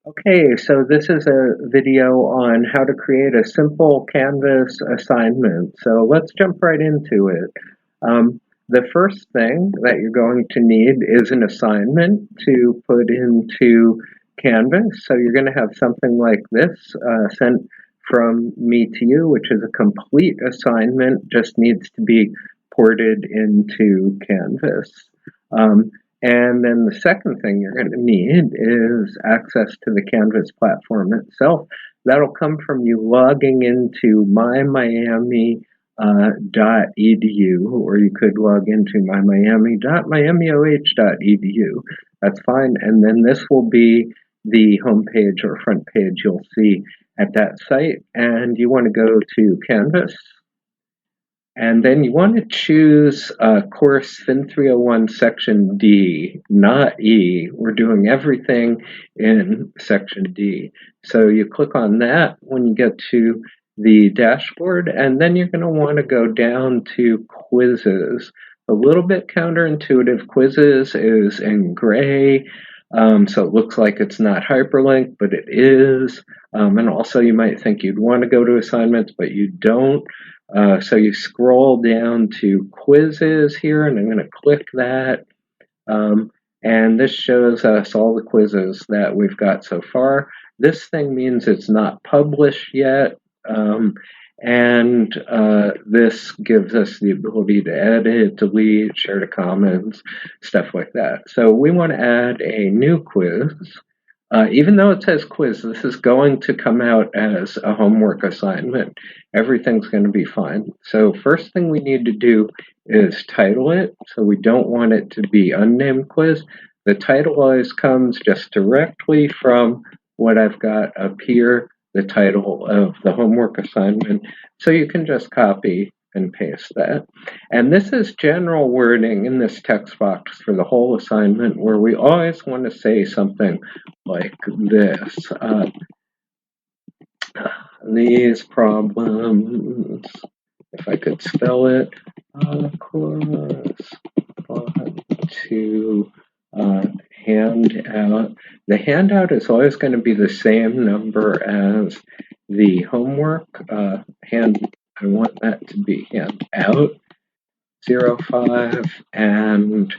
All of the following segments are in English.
Okay, so this is a video on how to create a simple Canvas assignment. So let's jump right into it. The first thing that you're going to need is an assignment to put into Canvas. So you're going to have something like this sent from me to you, which is a complete assignment, just needs to be ported into Canvas. Um, and then the second thing you're going to need is access to the Canvas platform itself. That'll come from you logging into mymiami.edu, or you could log into mymiami.miamioh.edu. That's fine. And then this will be the home page or front page you'll see at that site. And you want to go to Canvas. And then you want to choose course Fin 301 section D, not E. We're doing everything in section D. So you click on that when you get to the dashboard, and then you're going to want to go down to quizzes. A little bit counterintuitive. Quizzes is in gray, so it looks like it's not hyperlinked, but it is. And also you might think you'd want to go to assignments, but you don't. So you scroll down to quizzes here, and I'm going to click that. And this shows us all the quizzes that we've got so far. This thing means it's not published yet. This gives us the ability to edit, delete, share to comments, stuff like that. So we want to add a new quiz. Even though it says quiz, this is going to come out as a homework assignment. Everything's going to be fine. So first thing we need to do is title it. So we don't want it to be unnamed quiz. The title always comes just directly from what I've got up here, the title of the homework assignment. So you can just copy and paste that. And this is general wording in this text box for the whole assignment, where we always want to say something like this. These problems, if I could spell it, correspond to handout. The handout is always going to be the same number as the homework. I want that to be handout 05 and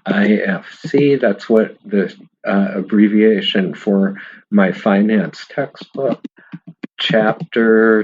IFC. That's what the abbreviation for my finance textbook. Chapter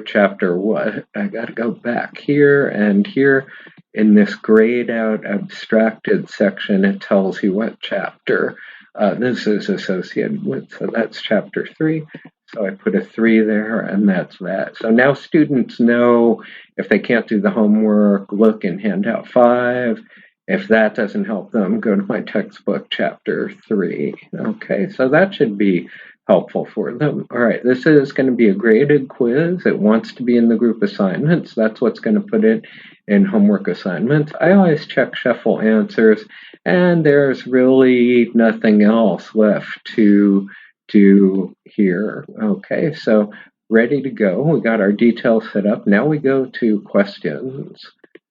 what? I got to go back here, and here in this grayed out abstracted section, it tells you what chapter this is associated with. So that's chapter 3. So I put a 3 there, and that's that. So now students know if they can't do the homework, look in handout 5. If that doesn't help them, go to my textbook, chapter 3. Okay, so that should be helpful for them. All right, this is going to be a graded quiz. It wants to be in the group assignments. That's what's going to put it in homework assignments. I always check shuffle answers, and there's really nothing else left to do here. Okay, so ready to go. We got our details set up. Now we go to questions.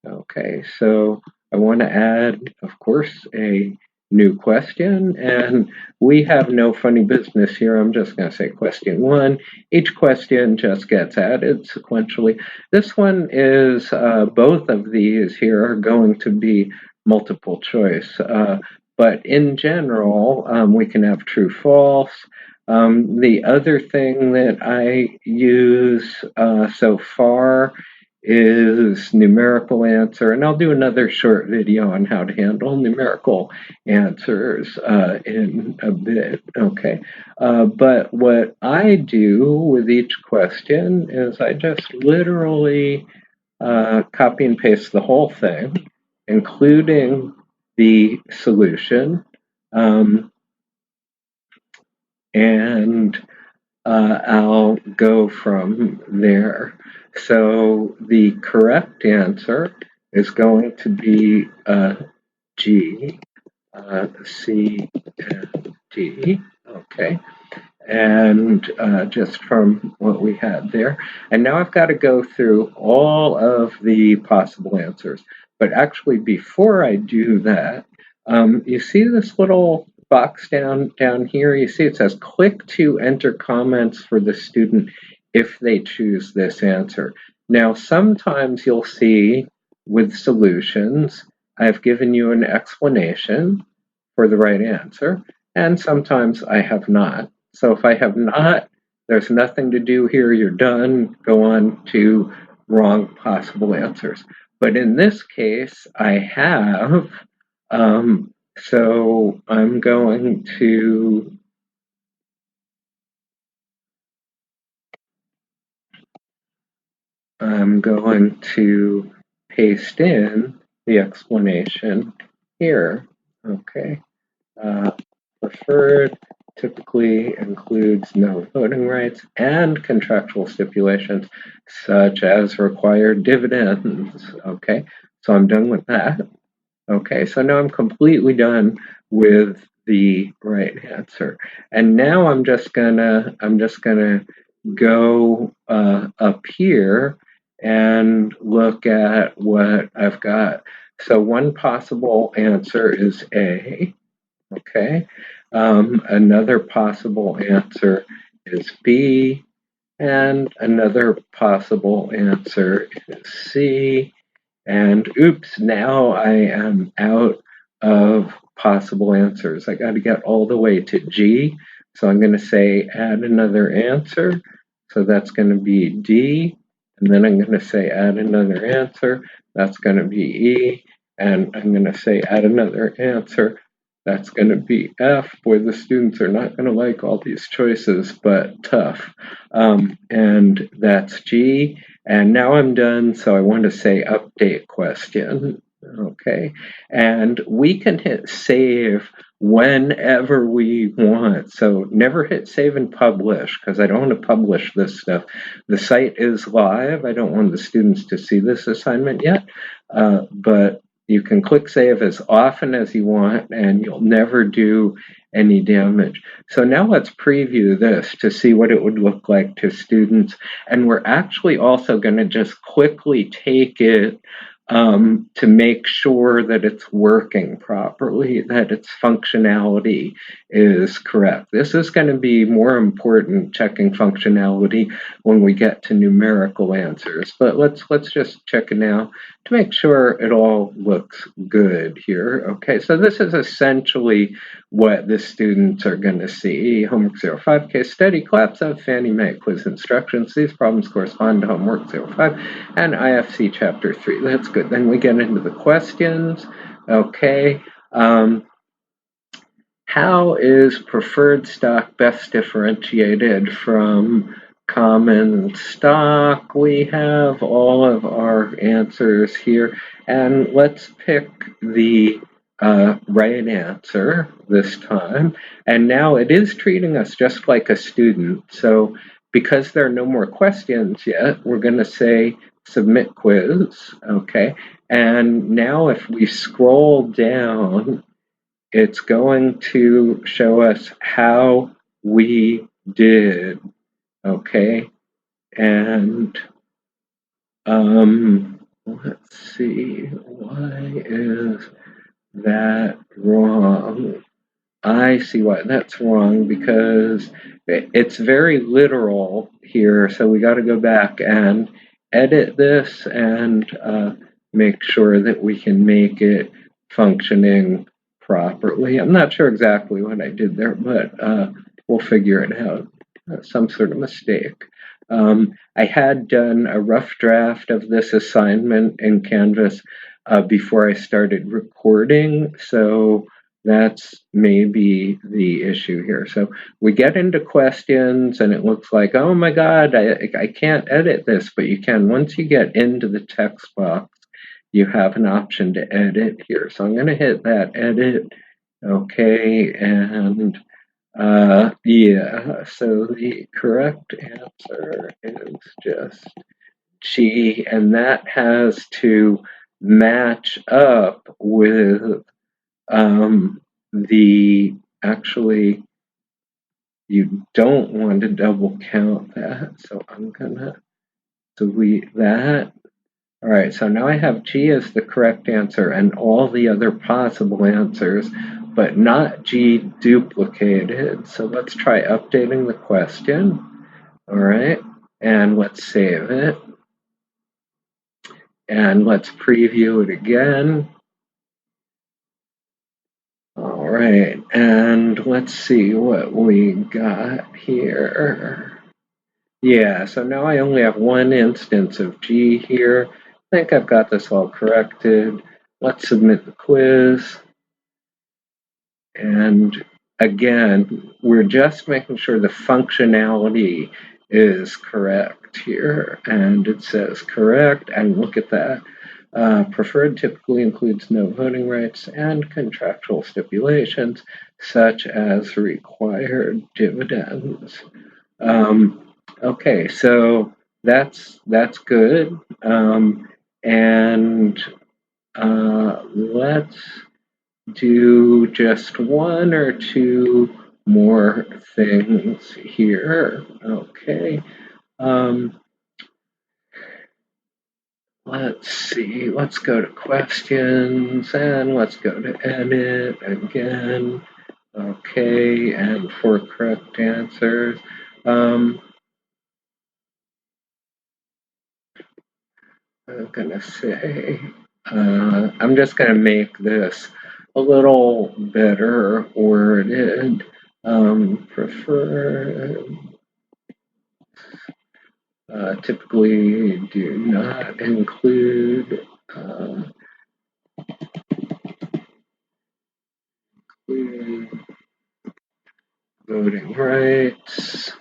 Okay, so I want to add, of course, a new question, and we have no funny business here. I'm just going to say question 1. Each question just gets added sequentially. This one is, both of these here are going to be multiple choice, but in general, we can have true, false. The other thing that I use so far is numerical answer, and I'll do another short video on how to handle numerical answers in a bit. Okay, but what I do with each question is I just literally copy and paste the whole thing, including the solution, and I'll go from there. So the correct answer is going to be G, C, and D. Okay. And just from what we had there. And now I've got to go through all of the possible answers. But actually, before I do that, you see this little box down here, you see it says click to enter comments for the student if they choose this answer. Now, sometimes you'll see with solutions, I've given you an explanation for the right answer, and sometimes I have not. So if I have not, there's nothing to do here, you're done, go on to wrong possible answers. But in this case, I have, so I'm going to paste in the explanation here. Okay. Preferred typically includes no voting rights and contractual stipulations such as required dividends. Okay, so I'm done with that. Okay, so now I'm completely done with the right answer. And now I'm just gonna go up here and look at what I've got. So one possible answer is A. Okay. Another possible answer is B, and another possible answer is C. And oops, now I am out of possible answers. I got to get all the way to G. So I'm going to say add another answer. So that's going to be D. And then I'm going to say add another answer. That's going to be E. And I'm going to say add another answer. That's going to be F, where the students are not going to like all these choices, but tough. And that's G. And now I'm done, so I want to say update question. Okay, and we can hit save whenever we want. So never hit save and publish, because I don't want to publish this stuff. The site is live. I don't want the students to see this assignment yet, but you can click save as often as you want, and you'll never do any damage. So now let's preview this to see what it would look like to students. And we're actually also going to just quickly take it to make sure that it's working properly, that its functionality is correct. This is going to be more important, checking functionality, when we get to numerical answers. But let's just check it now to make sure it all looks good here. Okay, so this is essentially what the students are going to see. Homework 05, case study, collapse of Fannie Mae, quiz instructions. These problems correspond to homework 05 and IFC chapter 3. That's good. Then we get into the questions. Okay. How is preferred stock best differentiated from common stock? We have all of our answers here, and let's pick the right answer this time. And now it is treating us just like a student. So because there are no more questions yet, we're going to say submit quiz. Okay. And now if we scroll down, it's going to show us how we did. Okay. And let's see, why is that wrong? I see why that's wrong, because it's very literal here, so we got to go back and edit this and make sure that we can make it functioning properly. I'm not sure exactly what I did there, but we'll figure it out. Some sort of mistake. I had done a rough draft of this assignment in Canvas before I started recording, so that's maybe the issue here. So we get into questions and it looks like, oh my God, I can't edit this, but you can. Once you get into the text box, you have an option to edit here. So I'm going to hit that edit. Okay, and yeah, so the correct answer is just G, and that has to match up with actually, you don't want to double count that, so I'm gonna delete that. All right, so now I have G as the correct answer, and all the other possible answers but not G duplicated. So let's try updating the question. All right, and let's save it. And let's preview it again. All right, and let's see what we got here. Yeah, so now I only have one instance of G here. I think I've got this all corrected. Let's submit the quiz. And again, we're just making sure the functionality is correct here. And it says correct, and look at that. Preferred typically includes no voting rights and contractual stipulations, such as required dividends. Okay, so that's good. And let's do just one or two more things here. Okay. Let's see. Let's go to questions and let's go to edit again. Okay, and for correct answers. I'm gonna say, I'm just gonna make this a little better worded. Prefer typically do not include voting rights,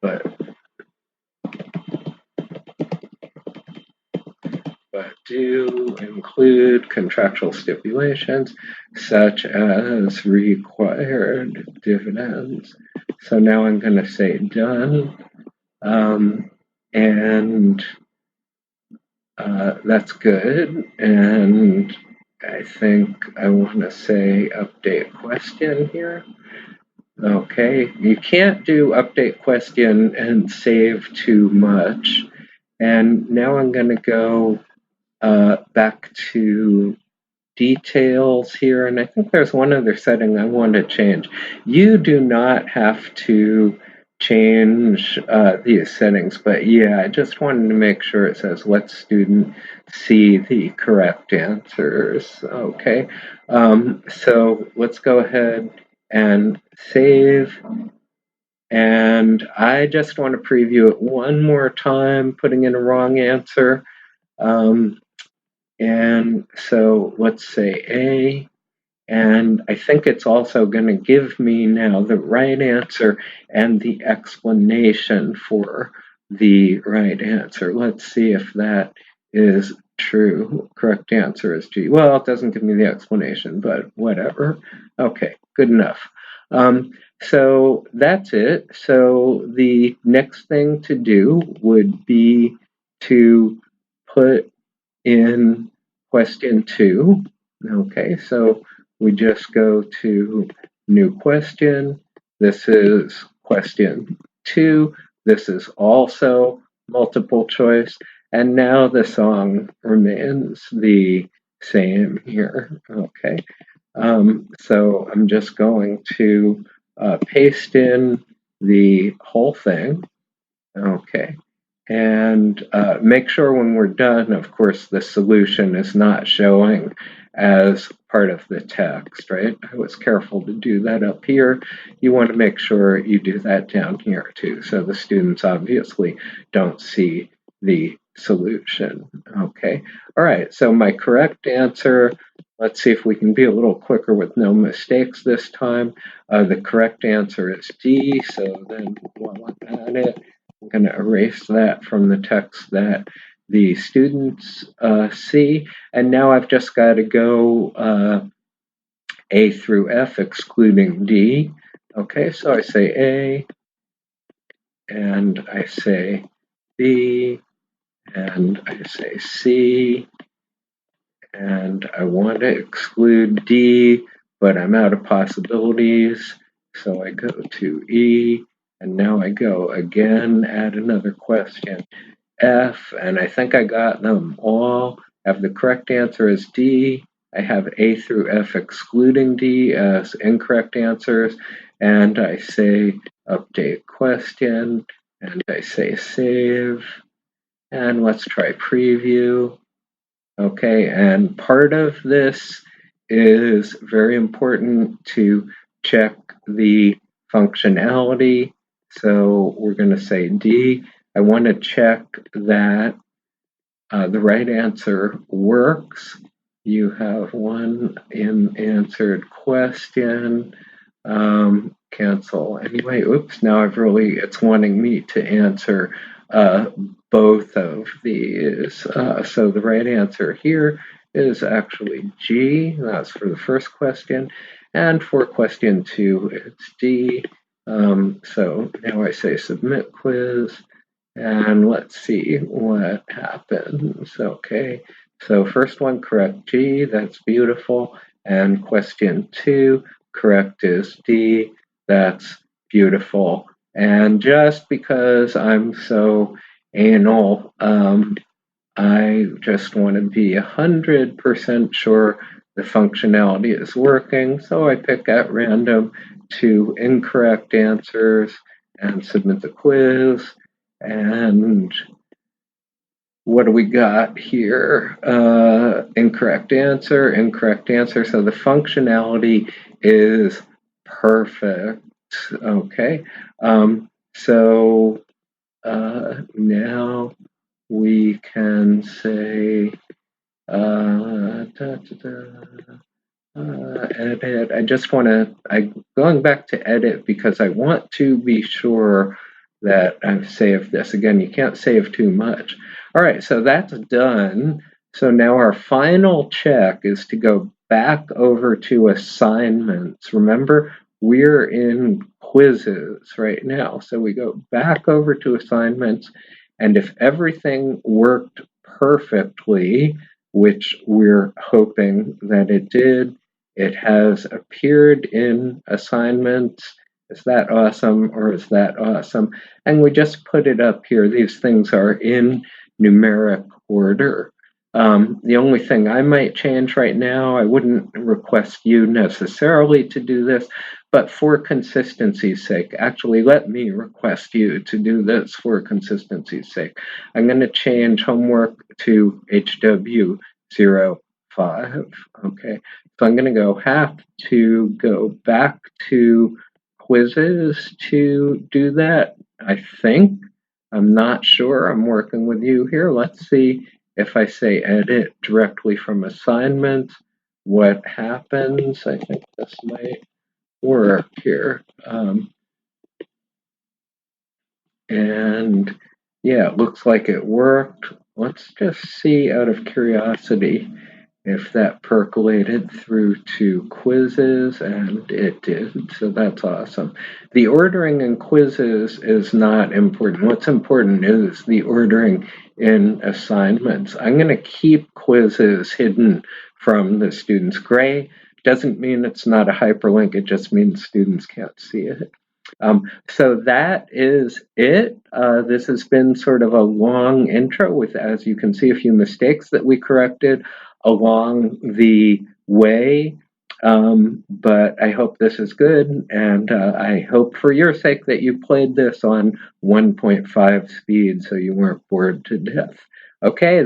but do include contractual stipulations such as required dividends. So now I'm going to say done, and that's good. And I think I want to say update question here. Okay, you can't do update question and save too much. And now I'm going to go back to details here, and I think there's one other setting I want to change. You do not have to change these settings, but yeah, I just wanted to make sure it says let student see the correct answers. Okay, so let's go ahead and save. And I just want to preview it one more time, putting in a wrong answer. And so let's say A, and I think it's also going to give me now the right answer and the explanation for the right answer. Let's see if that is true. Correct answer is G. Well, it doesn't give me the explanation, but whatever. Okay, good enough. So that's it. So the next thing to do would be to put in question 2. Okay, so we just go to new question. This is question 2. This is also multiple choice. And now the song remains the same here. Okay, so I'm just going to paste in the whole thing. Okay, and make sure when we're done, of course, the solution is not showing as part of the text, right? I was careful to do that up here. You want to make sure you do that down here too, so the students obviously don't see the solution. Okay, all right, so my correct answer, let's see if we can be a little quicker with no mistakes this time. The correct answer is D, so then while I'm at it, I'm going to erase that from the text that the students see. And now I've just got to go A through F excluding D. Okay, so I say A, and I say B, and I say C, and I want to exclude D, but I'm out of possibilities. So I go to E, and now I go again, add another question, F, and I think I got them all. Have the correct answer is D, I have A through F excluding D as incorrect answers, and I say update question, and I say save, and let's try preview. Okay, and part of this is very important to check the functionality. So we're going to say D. I want to check that the right answer works. You have one answered question. Cancel anyway. Oops, now it's wanting me to answer both of these. So the right answer here is actually G. That's for the first question. And for question 2, it's D. So now I say submit quiz. And let's see what happens. Okay, so first one, correct G, that's beautiful. And question 2, correct is D, that's beautiful. And just because I'm so anal, I just want to be 100% sure the functionality is working. So I pick at random 2 incorrect answers and submit the quiz. And what do we got here? Incorrect answer. So the functionality is perfect. Okay. So now we can say edit. I'm going back to edit because I want to be sure that I've saved this. Again, you can't save too much. All right, so that's done. So now our final check is to go back over to assignments. Remember, we're in quizzes right now. So we go back over to assignments, and if everything worked perfectly, which we're hoping that it did, it has appeared in assignments. Is that awesome or is that awesome? And we just put it up here. These things are in numeric order. The only thing I might change right now, I wouldn't request you necessarily to do this, but for consistency's sake, actually let me request you to do this for consistency's sake. I'm going to change homework to HW05. Okay, so I'm going to have to go back to quizzes to do that, I think. I'm not sure. I'm working with you here. Let's see if I say edit directly from assignments, what happens. I think this might work here. And yeah, it looks like it worked. Let's just see out of curiosity if that percolated through to quizzes, and it did, so that's awesome. The ordering in quizzes is not important. What's important is the ordering in assignments. I'm going to keep quizzes hidden from the students. Gray doesn't mean it's not a hyperlink, it just means students can't see it. So that is it. This has been sort of a long intro with, as you can see, a few mistakes that we corrected along the way. But I hope this is good, and I hope for your sake that you played this on 1.5 speed so you weren't bored to death. Okay.